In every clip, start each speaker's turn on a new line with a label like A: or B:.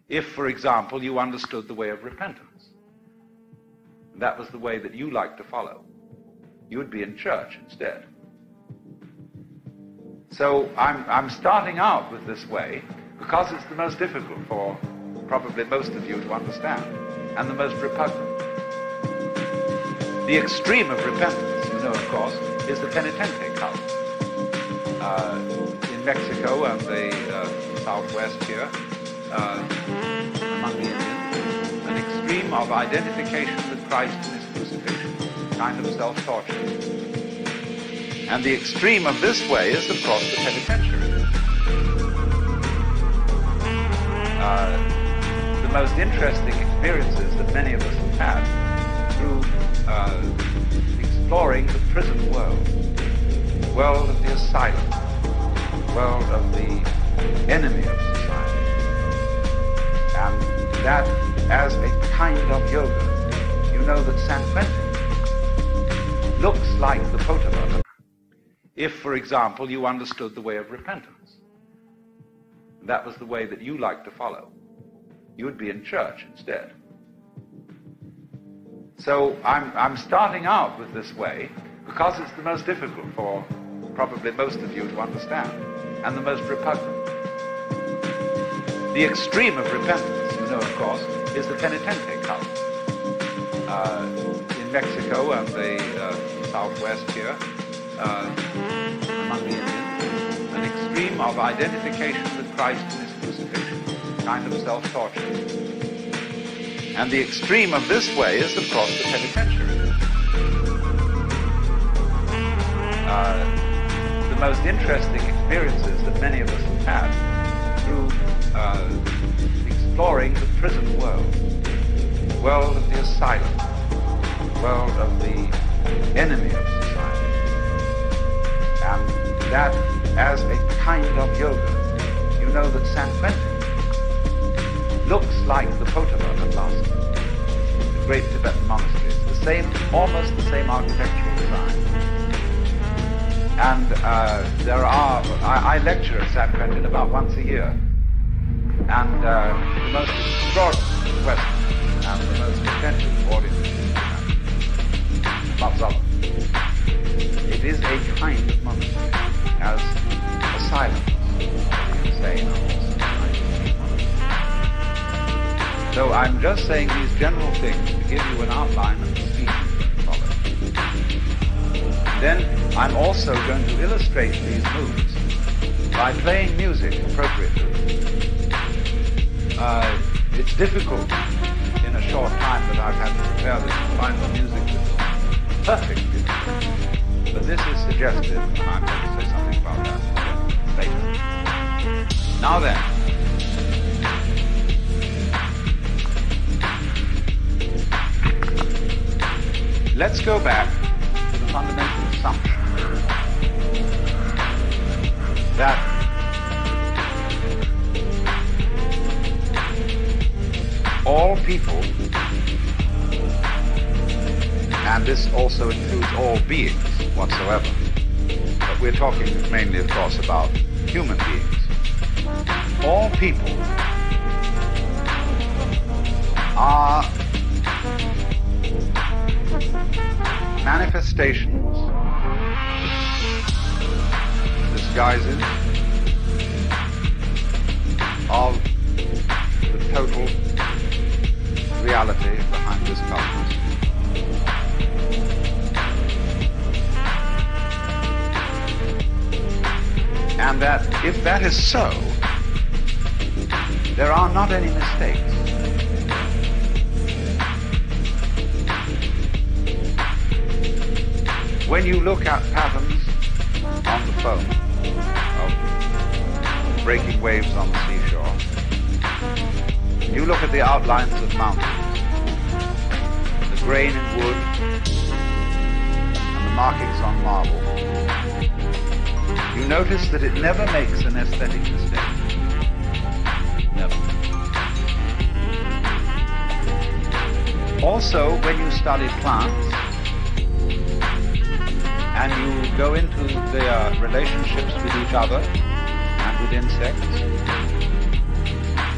A: If, for example, you understood the way of repentance, that was the way that you like to follow, you would be in church instead. So I'm starting out with this way because it's the most difficult for probably most of you to understand, and the most repugnant. The extreme of repentance, you know, of course, is the penitente cult. In Mexico and the southwest here, among the Indians, an extreme of identification with Christ and his crucifixion, kind of self-torture. And the extreme of this way is, of course, the penitentiary. The most interesting experiences that many of us have had through exploring the prison world, the world of the asylum, the world of the enemy of society, and that as a kind of yoga. You know that San Quentin looks like the Potawatomi. If, for example, you understood the way of repentance, that was the way that you like to follow, you would be in church instead. So I'm starting out with this way because it's the most difficult for probably most of you to understand, and the most repugnant. The extreme of repentance, you know, of course, is the penitente cult. In Mexico and the southwest here, among the Indians, an extreme of identification with Christ and his crucifixion, kind of self-torture. And the extreme of this way is, of course, the penitentiary. The most interesting experiences that many of us have had through exploring the prison world, the world of the asylum, the world of the enemy of society, and that as a kind of yoga. You know that San Quentin looks like the Potawatomi last, the great Tibetan monastery. It's the same, almost the same architectural design. And I lecture at San Quentin about once a year. And the most extraordinary question and the most attentive audience, lots of them. It is a kind of monastery, as asylum, you can say, So I'm just saying these general things to give you an outline of the speech to follow. Then I'm also going to illustrate these moves by playing music appropriately. It's difficult in a short time that I've had to prepare this to find the music that's perfect. But this is suggestive, and I'm going to say something about that later. Now then, let's go back to the fundamental assumption that all people, and this also includes all beings whatsoever, but we're talking mainly, of course, about human beings. All people are manifestations, disguises of the total reality behind this cosmos. And that if that is so, there are not any mistakes. When you look at patterns on the foam of breaking waves on the seashore, you look at the outlines of mountains, the grain in wood, and the markings on marble, you notice that it never makes an aesthetic mistake. Never. Also, when you study plants, and you go into their relationships with each other and with insects,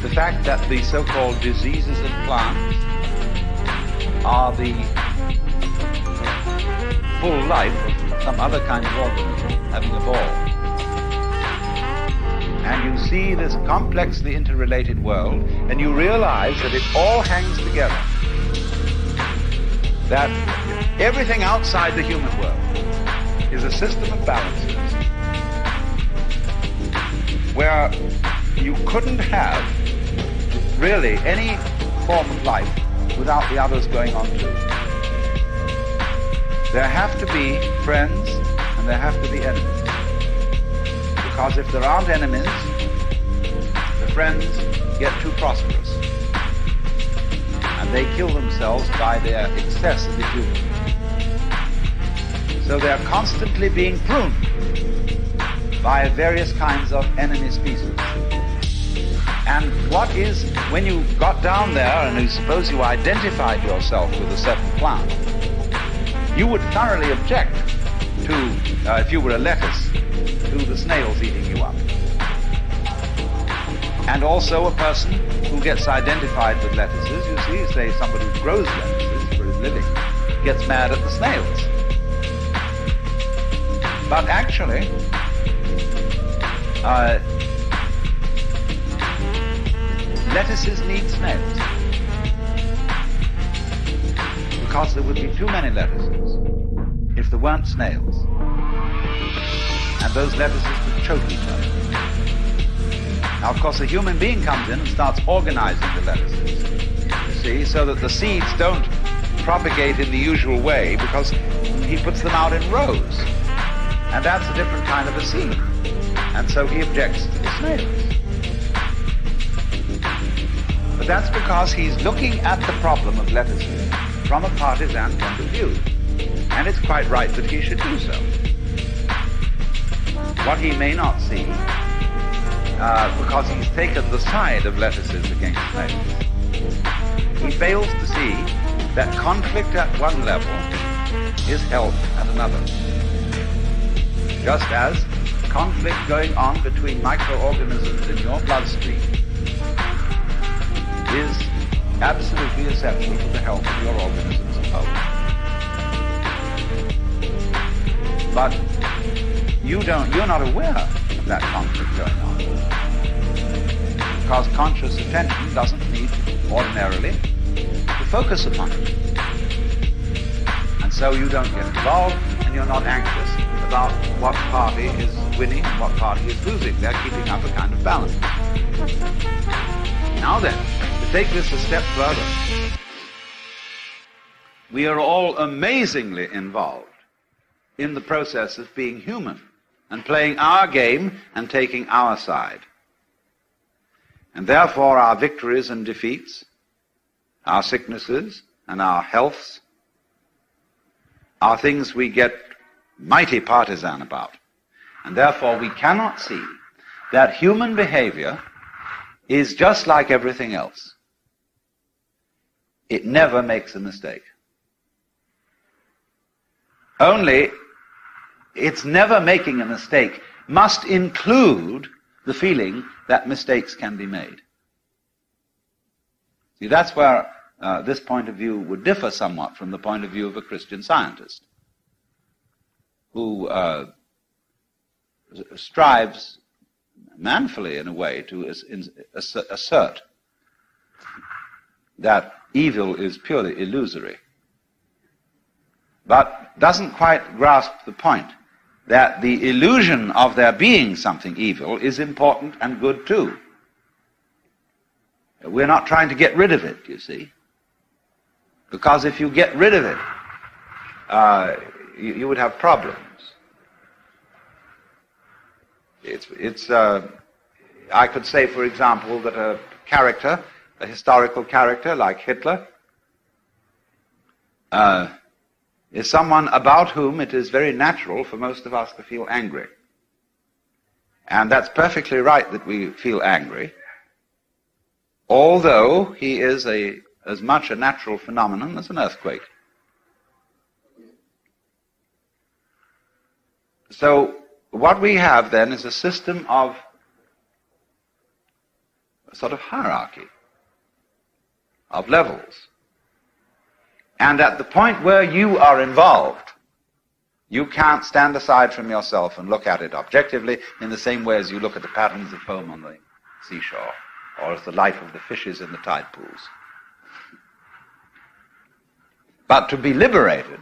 A: the fact that the so-called diseases in plants are the full life of some other kind of organism having a ball. And you see this complexly interrelated world, and you realize that it all hangs together. That everything outside the human world is a system of balances where you couldn't have really any form of life without the others going on too. There have to be friends and there have to be enemies. Because if there aren't enemies, the friends get too prosperous. And they kill themselves by their excess of adulation. So they're constantly being pruned by various kinds of enemy species. And what is, when you got down there and you suppose you identified yourself with a certain plant, you would thoroughly object to, if you were a lettuce, to the snails eating you up. And also a person who gets identified with lettuces, you see, say somebody who grows lettuces for his living, gets mad at the snails. But actually, lettuces need snails. Because there would be too many lettuces if there weren't snails. And those lettuces would choke each other. Now, of course, a human being comes in and starts organizing the lettuces, you see, so that the seeds don't propagate in the usual way, because he puts them out in rows. And that's a different kind of a seed. And so he objects to the snails. But that's because he's looking at the problem of lettuces from a partisan point of view. And it's quite right that he should do so. What he may not see, because he's taken the side of lettuces against snails, he fails to see that conflict at one level is health at another. Just as conflict going on between microorganisms in your bloodstream is absolutely essential for the health of your organism as a whole. But you're not aware of that conflict going on. Because conscious attention doesn't need ordinarily to focus upon it. And so you don't get involved and you're not anxious about what party is winning and what party is losing. They're keeping up a kind of balance. Now then, to take this a step further, we are all amazingly involved in the process of being human and playing our game and taking our side. And therefore our victories and defeats, our sicknesses and our healths, are things we get mighty partisan about. And therefore we cannot see that human behavior is just like everything else. It never makes a mistake. Only its never making a mistake must include the feeling that mistakes can be made. See, that's where this point of view would differ somewhat from the point of view of a Christian Scientist, who strives manfully, in a way, to assert that evil is purely illusory, but doesn't quite grasp the point that the illusion of there being something evil is important and good too. We're not trying to get rid of it, you see, because if you get rid of it, you would have problems. I could say, for example, that a historical character like Hitler, is someone about whom it is very natural for most of us to feel angry. And that's perfectly right that we feel angry, although he is as much a natural phenomenon as an earthquake. So what we have then is a system of a sort of hierarchy of levels. And at the point where you are involved, you can't stand aside from yourself and look at it objectively in the same way as you look at the patterns of foam on the seashore or as the life of the fishes in the tide pools. But to be liberated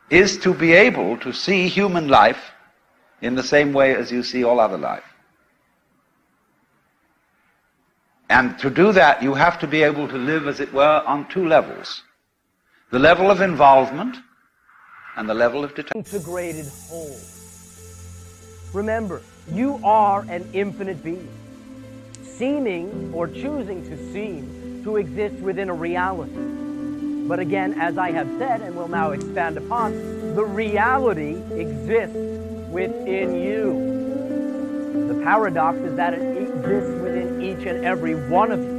A: is to be able to see human life in the same way as you see all other life. And to do that, you have to be able to live, as it were, on two levels. The level of involvement and the level of detachment.
B: Integrated whole. Remember, you are an infinite being, seeming or choosing to seem to exist within a reality. But again, as I have said and will now expand upon, the reality exists within you. The paradox is that it exists within each and every one of you.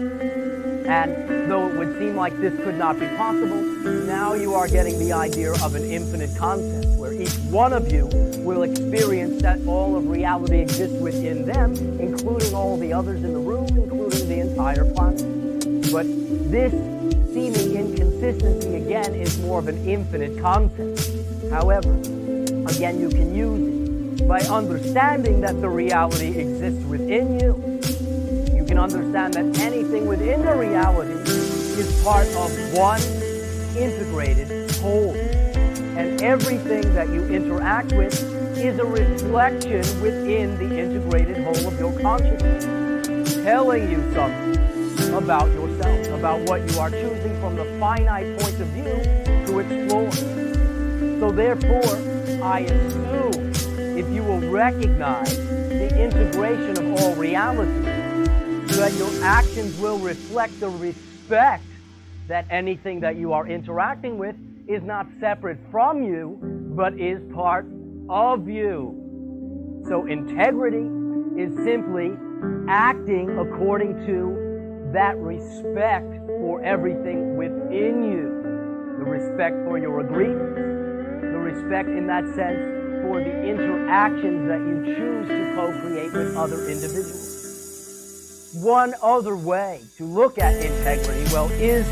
B: And though it would seem like this could not be possible, now you are getting the idea of an infinite concept, where each one of you will experience that all of reality exists within them, including all the others in the room, including the entire planet. But this seeming inconsistency, again, is more of an infinite concept. However, again, you can use it by understanding that the reality exists within you. You can understand that anything within the reality is part of one integrated whole. And everything that you interact with is a reflection within the integrated whole of your consciousness, telling you something about yourself, about what you are choosing from the finite point of view to explore. So therefore, I assume if you will recognize the integration of all reality, that your actions will reflect the respect that anything that you are interacting with is not separate from you, but is part of you. So integrity is simply acting according to that respect for everything within you. The respect for your agreements, the respect in that sense for the interactions that you choose to co-create with other individuals. One other way to look at integrity, well, is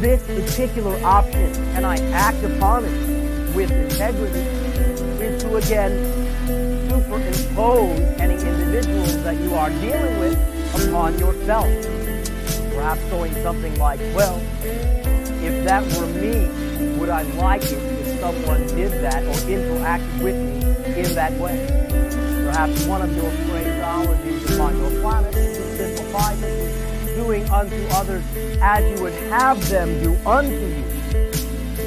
B: this particular option, can I act upon it with integrity, is to again superimpose any individuals that you are dealing with upon yourself. Perhaps going something like, well, if that were me, would I like it if someone did that or interacted with me in that way? Perhaps one of your phraseologies upon your planet simplifies it, doing unto others as you would have them do unto you.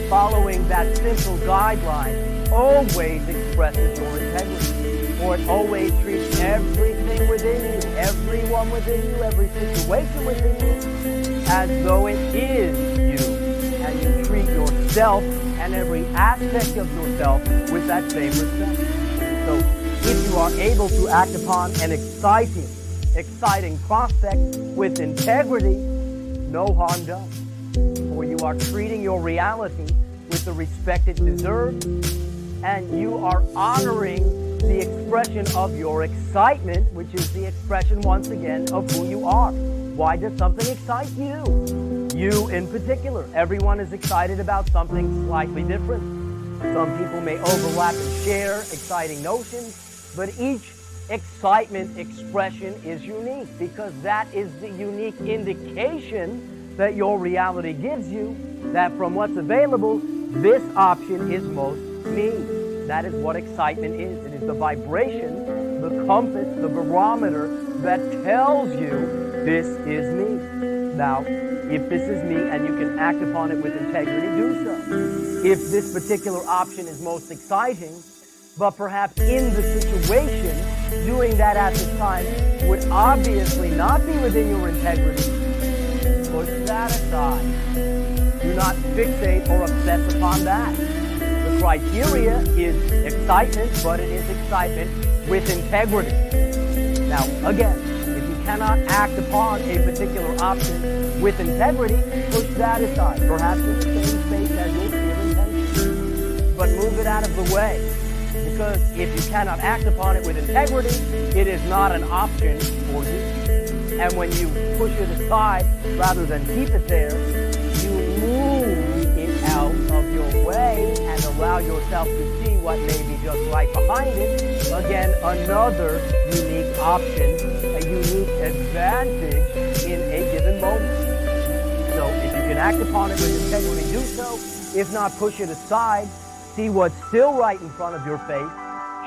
B: Following that simple guideline always expresses your integrity, for it always treats everything within you, everyone within you, every situation within you, as though it is you. And you treat yourself and every aspect of yourself with that same respect. So if you are able to act upon an exciting prospect with integrity, no harm done. For you are treating your reality with the respect it deserves, and you are honoring the expression of your excitement, which is the expression, once again, of who you are. Why does something excite you? You in particular. Everyone is excited about something slightly different. Some people may overlap and share exciting notions, but each excitement expression is unique, because that is the unique indication that your reality gives you, that from what's available, this option is most me. That is what excitement is. It is the vibration, the compass, the barometer that tells you this is me. Now, if this is me and you can act upon it with integrity, do so. If this particular option is most exciting, but perhaps in the situation, doing that at the time would obviously not be within your integrity, push that aside. Do not fixate or obsess upon that. The criteria is excitement, but it is excitement with integrity. Now, again, if you cannot act upon a particular option with integrity, push that aside. Perhaps in the same space as you'll feel intention. But move it out of the way. Because if you cannot act upon it with integrity, it is not an option for you. And when you push it aside rather than keep it there, you move it out of your way and allow yourself to see what may be just right behind it. Again, another unique option, a unique advantage in a given moment. So if you can act upon it with integrity, do so. If not, push it aside. See what's still right in front of your face.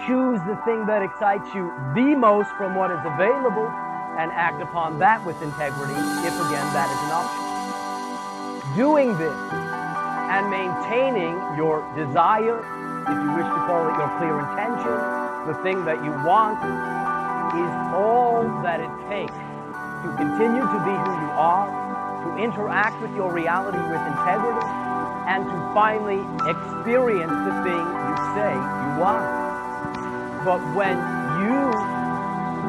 B: Choose the thing that excites you the most from what is available and act upon that with integrity, if again that is an option. Doing this and maintaining your desire, if you wish to call it your clear intention, the thing that you want, is all that it takes to continue to be who you are, to interact with your reality with integrity, and to finally experience the thing you say you want. But when you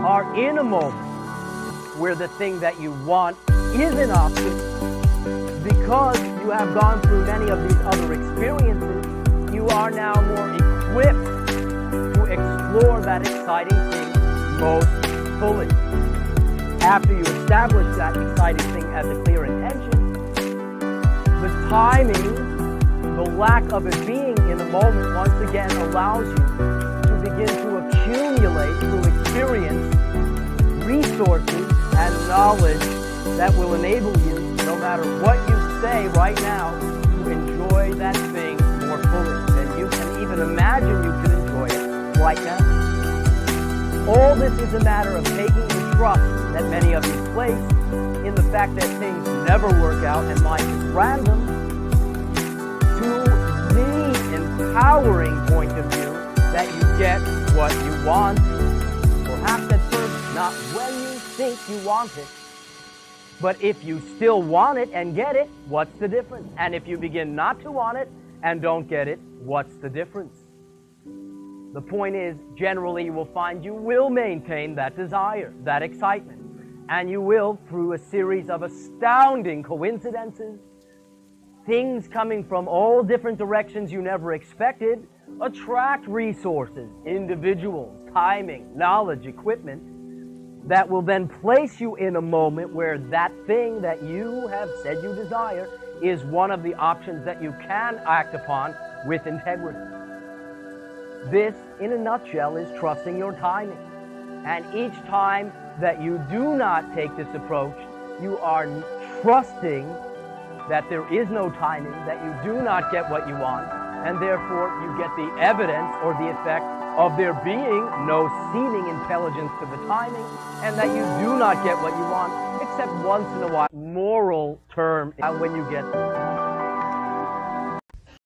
B: are in a moment where the thing that you want is an option, because you have gone through many of these other experiences, you are now more equipped to explore that exciting thing most fully. After you establish that exciting thing as a clear intention, the timing, the lack of it being in the moment once again allows you to begin to accumulate through experience resources and knowledge that will enable you, no matter what you say right now, to enjoy that thing more fully than you can even imagine you can enjoy it right now. All this is a matter of taking the trust that many of you place in the fact that things never work out and life is random, to the empowering point of view that you get what you want, perhaps at first not when you think you want it, but if you still want it and get it, what's the difference? And if you begin not to want it and don't get it, what's the difference? The point is, generally you will find you will maintain that desire, that excitement, and you will, through a series of astounding coincidences, things coming from all different directions you never expected, attract resources, individuals, timing, knowledge, equipment, that will then place you in a moment where that thing that you have said you desire is one of the options that you can act upon with integrity. This, in a nutshell, is trusting your timing. And each time that you do not take this approach, you are trusting that there is no timing, that you do not get what you want, and therefore you get the evidence or the effect of there being no seeming intelligence to the timing, and that you do not get what you want, except once in a while. Moral term when you get